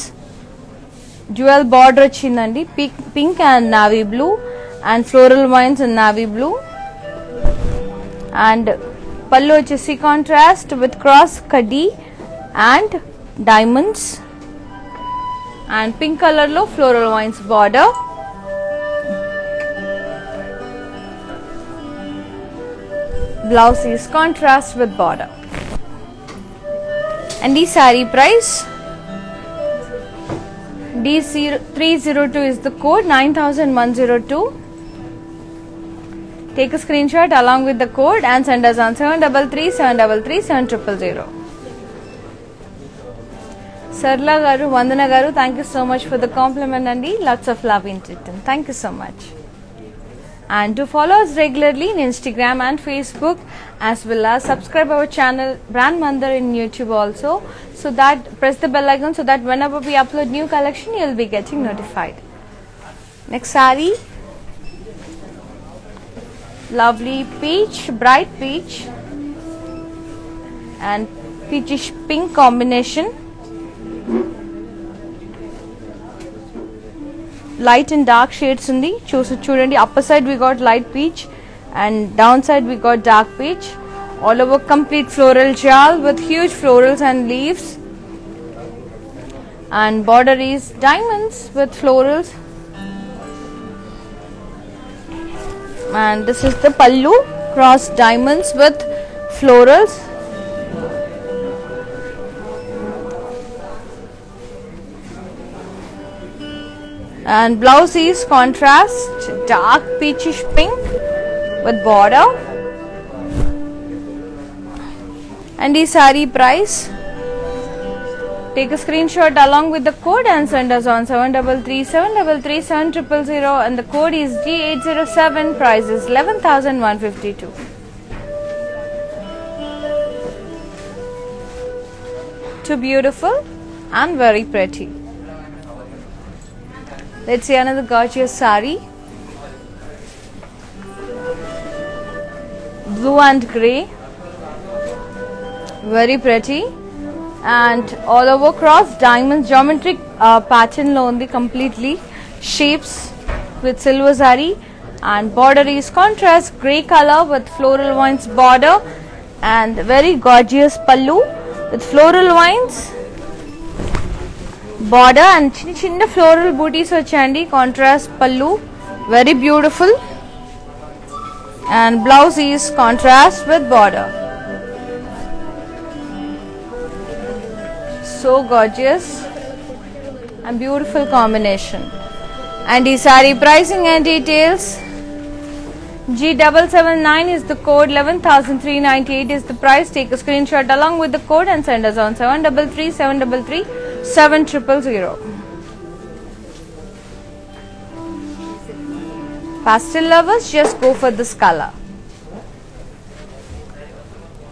jewel border వచ్చిందండి, pink and navy blue and floral vines in navy blue, and pallu వచ్చేసి contrast with cross kadi and diamonds and pink color lo floral vines border. Blouse is contrast with border. And the saree price D302 is the code, 9102. Take a screenshot along with the code and send us on 733 733 7000. Sarla garu, Vandana garu, thank you so much for the compliment and lots of love in return. Thank you so much. And to follow us regularly in Instagram and Facebook, as well as subscribe our channel Brand Mandar in YouTube also, so that press the bell icon so that whenever we upload new collection you will be getting notified. Next saree, lovely peach, bright peach and peachish pink combination, light and dark shades in the chudandi. Upper side we got light peach and down side we got dark peach. All over complete floral jal with huge florals and leaves, and border is diamonds with florals, and this is the pallu, cross diamonds with florals. And blouse is contrast dark peachish pink with border. And the saree price, take a screenshot along with the code and send us on 733 733 7000, and the code is G807. Price is 11,152. Too beautiful and very pretty. Let's see another gorgeous saree, blue and grey, very pretty, and all over cross diamonds, geometric pattern lo undi, completely shapes with silver zari, and border is contrast grey color with floral vines border, and very gorgeous pallu with floral vines border and chinna floral booties vachandi, contrast pallu, very beautiful, and blouse is contrast with border. So gorgeous and beautiful combination. And the saree pricing and details, G779 is the code, 11,398 is the price. Take a screenshot along with the code and send us on 733 733 7000. Pastel lovers, just go for this color.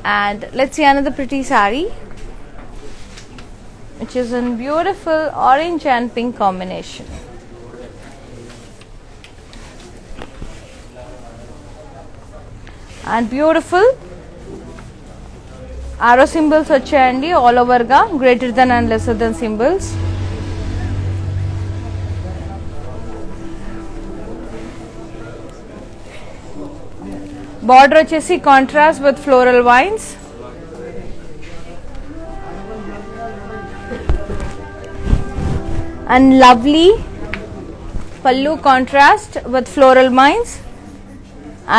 And let's see another pretty saree, which is in beautiful orange and pink combination. And beautiful arrow symbols వచ్చాయండి all over గా, greater than and lesser than symbols. Border వచ్చేసి contrast with floral vines. And lovely pallu contrast with floral vines,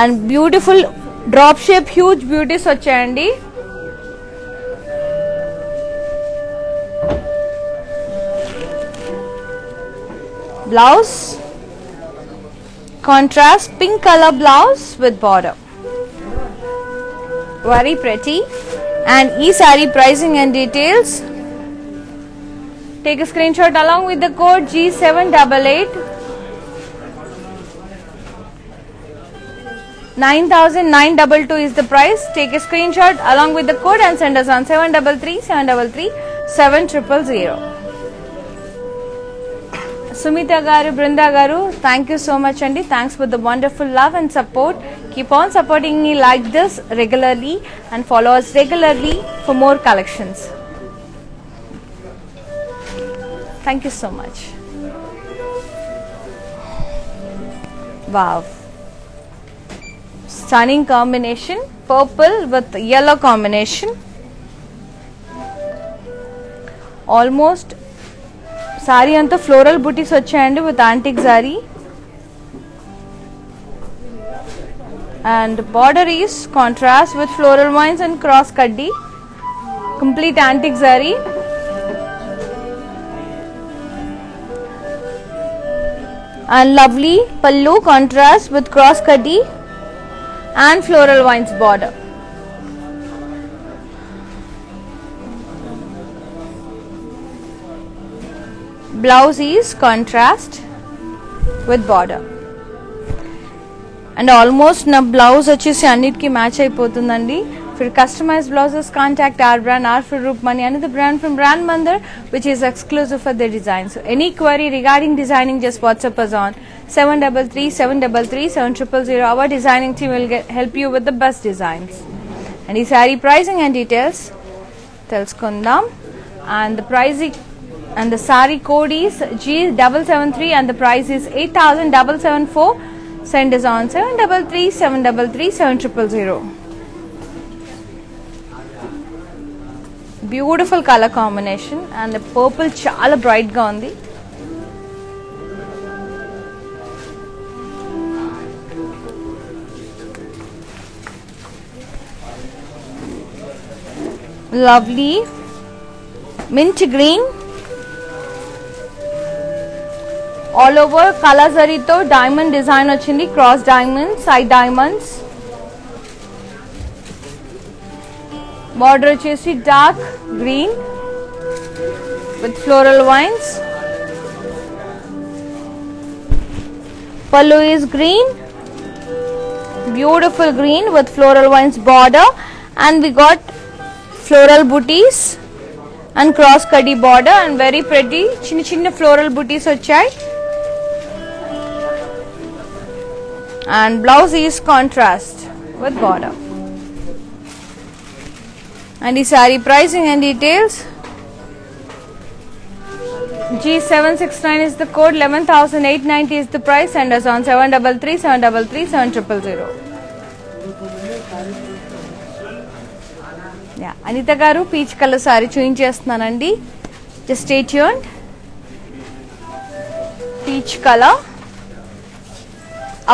and beautiful drop shape huge beauties వచ్చాయండి. Blouse contrast pink color blouse with border, very pretty. And e saree pricing and details, take a screenshot along with the code G788. 9,922 is the price. Take a screenshot along with the code and send us on 733 733 7000. Sumita garu, Brinda garu, thank you so much andi. Thanks for the wonderful love and support. Keep on supporting me like this regularly and follow us regularly for more collections. Thank you so much. Wow. Stunning combination, purple with yellow combination. Almost saree anta floral booties vachayandi with antique zari, and border is contrast with floral vines and cross kaddi, complete antique zari. And lovely pallu contrast with cross kaddi and floral vines border. Blouse is contrast with border. And almost na blouse vachesi annitki match ayipotundandi. For customized blouses, contact our brand, R for Rupmani, another brand from Brand Mandar, which is exclusive for their design. So any query regarding designing, just WhatsApp us on 733-733-7000. Our designing team will help you with the best designs. And the saree pricing and details telskundam. And the pricing and the saree code is G773 and the price is 8774. Send us on 733-733-7000. Beautiful color combination, and the purple chala bright ga undi. Lovely mint green, all over color zari to diamond design ochindi, cross diamonds, side diamonds. Border వచ్చేసి dark green with floral vines. Pallu is green, beautiful green with floral vines border, and we got floral booties and cross kaddi border and very pretty chinna chinna floral booties vachai. And blouse is contrast with border. And the saree pricing and details, G769 is the code, 11,890 is the price. Send us on 733-733-7000. Yeah, Anita garu peach color saree చూయించేస్తున్నానండి. Just stay tuned. Peach color.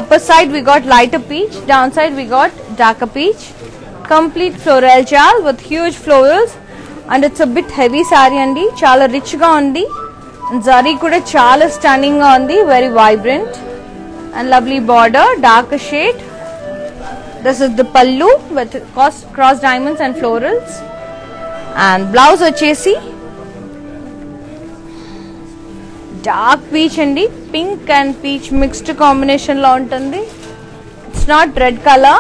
Upper side we got lighter peach, down side we got darker peach. Complete floral jal with huge florals, and it's a bit heavy saree andi, chala rich ga undi, and zari kuda chala stunning ga undi, very vibrant and lovely border, darker shade. This is the pallu with cross diamonds and florals, and blouse vachesi dark peach andi, pink and peach mixed combination lo untundi. It's not red color.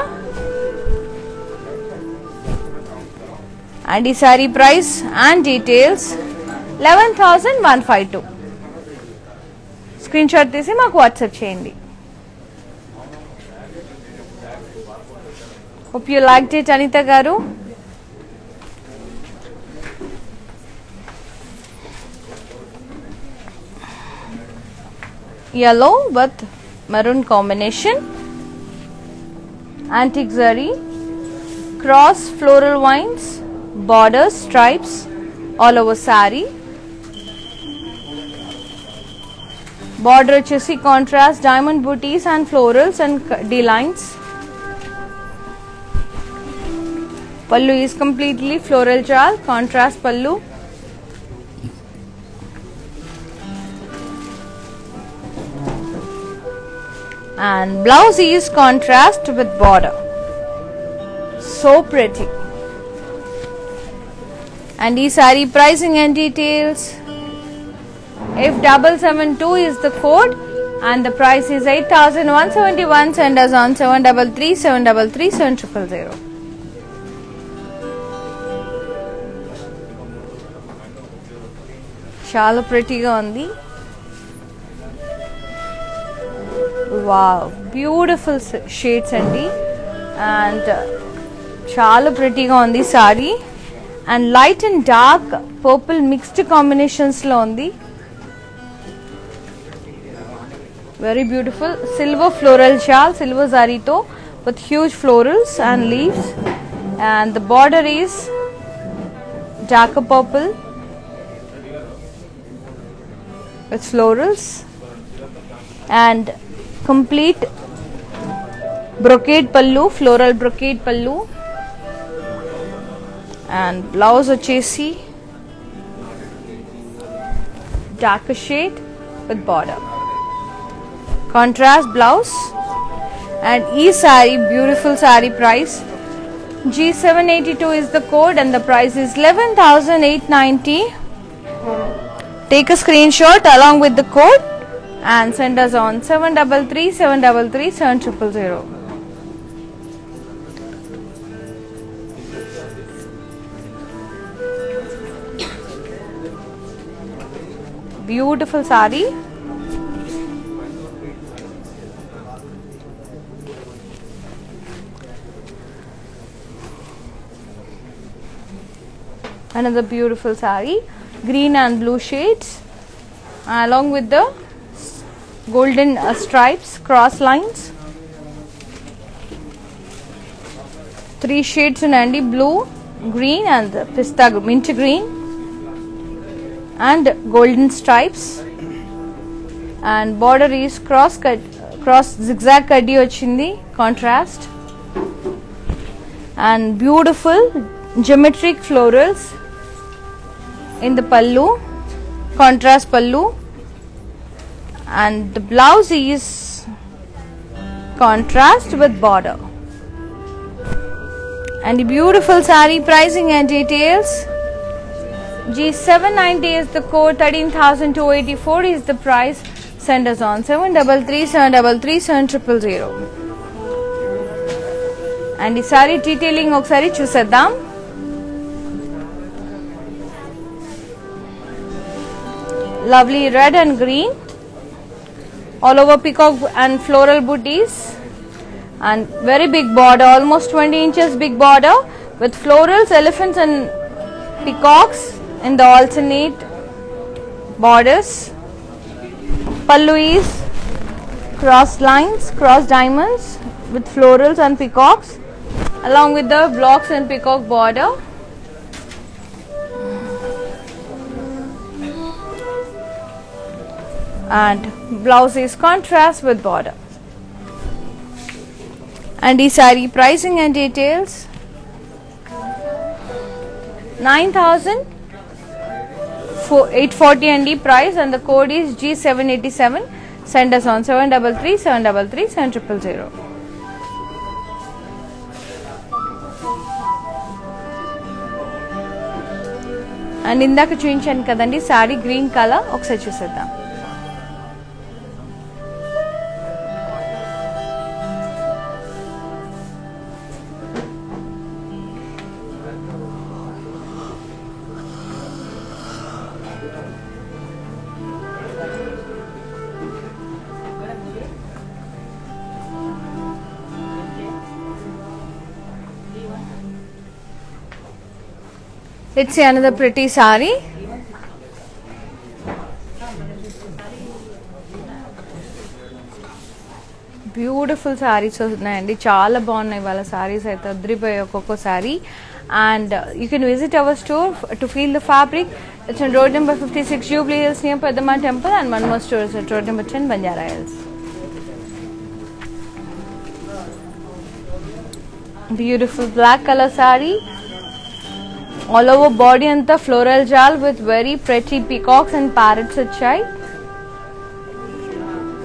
And the saree price and details 11,152. Screenshot తీసి మాకు WhatsApp చేయండి. Hope you liked it, Anita garu. Yellow with maroon combination, antique zari, cross floral vines, borders, stripes all over saree. Border వచ్చేసి contrast diamond booties and florals and D lines. Pallu is completely floral jal, contrast pallu. And blouse is contrast with border. So pretty. And the saree pricing and details, F772 is the code and the price is 8,171. Send us on 733-733-7000. Chala pretty ga undi. Wow beautiful shades అండి and చాలా ప్రెటీగా ఉంది sari and light and dark purple mixed combinations లో ఉంది very beautiful silver floral shawl silver జారీతో with huge florals and leaves and the border is darker purple with florals and complete brocade pallu floral brocade pallu and blouse vachesi darker shade with border contrast blouse and e saree beautiful saree price G782 is the code and the price is 11,890. Take a screenshot along with the code and send us on 733 733 7000. Beautiful saree. Another beautiful saree, green and blue shades along with the golden stripes, cross lines. 3 shades in Andy blue, green and pista mint green and golden stripes and border is cross zigzag kaddi ochindi contrast and beautiful geometric florals in the pallu contrast pallu and the blouse is contrast with border and the beautiful saree pricing and details G790 is the code 13,284 is the price send us on 733 733 7000 and the saree detailing okkari chuseddam lovely red and green all over peacock and floral booties and very big border almost 20 inches big border with florals elephants and peacocks in the alternate borders pallu is cross lines cross diamonds with florals and peacocks along with the blocks and peacock border and blouse is contrast with border and the saree pricing and details 9,840 and the price and the code is G787 send us on 733 733 7000 and indaka చూయించాను కదండి sorry green colour ఒకసారి చూసేద్దాం Let's see another pretty saree. Beautiful sarees ఉన్నాయండి చాలా బాగున్నాయి వాళ్ళ sarees అయితే అద్రిపోయాయి ఒక్కొక్క saree and you can visit our store to feel the fabric. It's on road number 56 Jubilee Hills near Padma Temple and one more store is at road number 10 Banjara Hills. Beautiful black color saree. All over body anta floral jal with very pretty peacocks and parrots వచ్చాయి.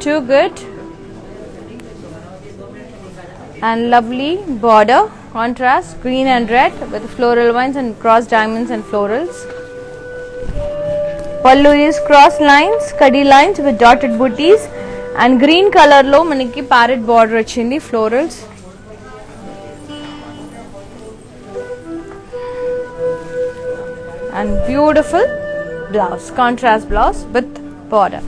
Too good. And lovely border contrast green and red with floral lines and cross diamonds and florals. Pallu is cross lines, kadi lines with dotted booties and green color lo maniki parrot border వచ్చింది florals. And beautiful blouse, contrast blouse with border.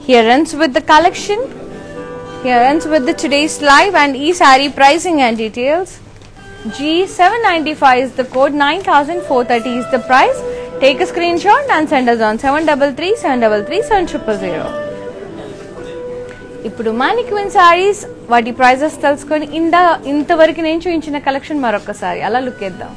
Here ends with the collection. Here ends with the today's live and e-saree pricing and details. G795 is the code, 9430 is the price. Take a screenshot and send us on 733-733-7000. ఇప్పుడు మానిక్విన్ సారీస్ వాటి prices తెలుసుకొని ఇంతవరకు నేను చూపించిన collection మరొకసారి అలా look చేద్దాం.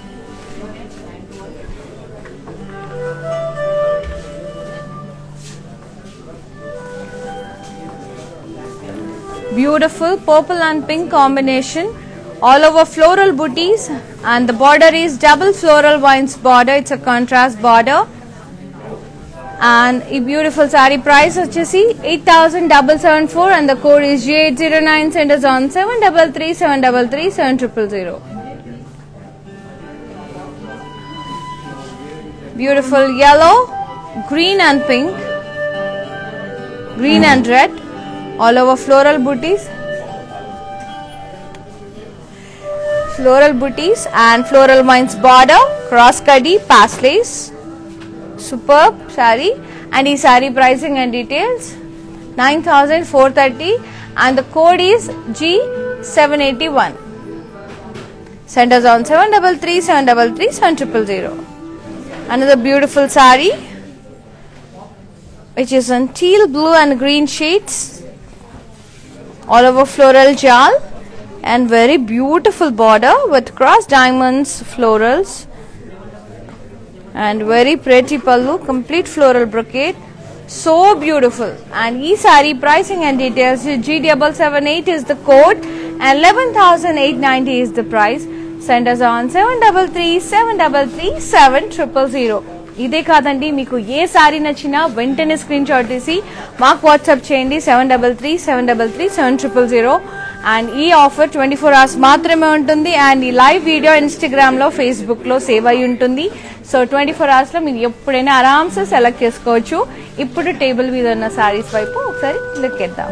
Beautiful purple and pink combination, all over floral booties, and the border is double floral vines border. It's a contrast border, and a beautiful saree price vachesi 8,774 and the code is J809. Send us on 733-733-7000. Beautiful yellow, green and pink, green and red, all over floral booties and floral vines border, cross kadi paslays. Superb saree, and ee saree pricing and details 9,430 and the code is G781. Send us on 733-733-7000. Another beautiful saree which is in teal blue and green shades, all over floral jal and very beautiful border with cross diamonds florals and very pretty pallu, complete floral brocade, so beautiful. And e-saree pricing and details, G778 is the code and 11,890 is the price. Send us on 733-733-7000. ఇదే కాదండి, మీకు ఏ sorry నచ్చినా వెంటనే screen shot తీసి మాకు WhatsApp చేయండి 733-733-7000. And ఈ offer 24 hours మాత్రమే ఉంటుంది. అండ్ ఈ లైవ్ వీడియో ఇన్స్టాగ్రామ్ లో, ఫేస్బుక్ లో సేవ్ అయి ఉంటుంది. సో 24 hours లో మీరు ఎప్పుడైనా ఆరామ్సే సెలెక్ట్ చేసుకోవచ్చు. ఇప్పుడు టేబుల్ మీద ఉన్న సారీస్ వైపు ఒకసారి లుక్ చేద్దాం.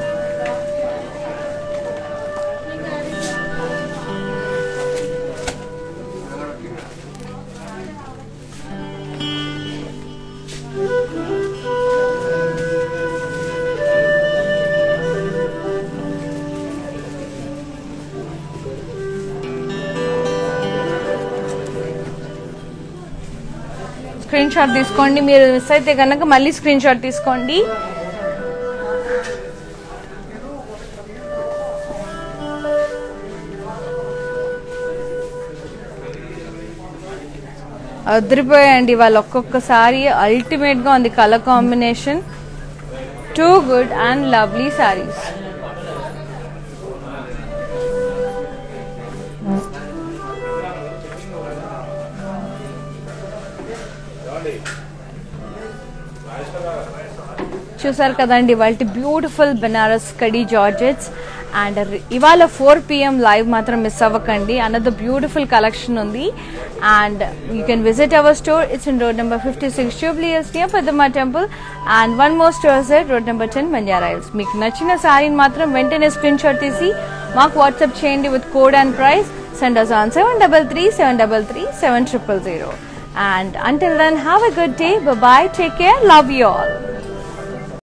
స్క్రీన్ షాట్ తీసుకోండి, మీరు మిస్ అయితే కనుక మళ్ళీ స్క్రీన్ షాట్ తీసుకోండి. అదిరిపోయాయండి వాళ్ళు ఒక్కొక్కసారి, అల్టిమేట్ గా ఉంది colour combination. Too good and lovely saris. చూసారు కదండి వాళ్ళ beautiful Banaras kadi georgettes. And ఇవాళ 4 PM లైవ్ మాత్రం మిస్ అవ్వకండి, అనదర్ బ్యూటిఫుల్ కలెక్షన్ ఉంది. And you can visit our store, it's in road number 56 Jubilee Hills near Peddamma temple. And one more store set road number 10 Banjara Hills. మీకు నచ్చిన సారీని మాత్రం వెంటనే screen shot తీసి మాకు WhatsApp చేయండి with code and price. Send us on 733-733-7000. And until then, have a good day. Bye bye. Take care. Love you all.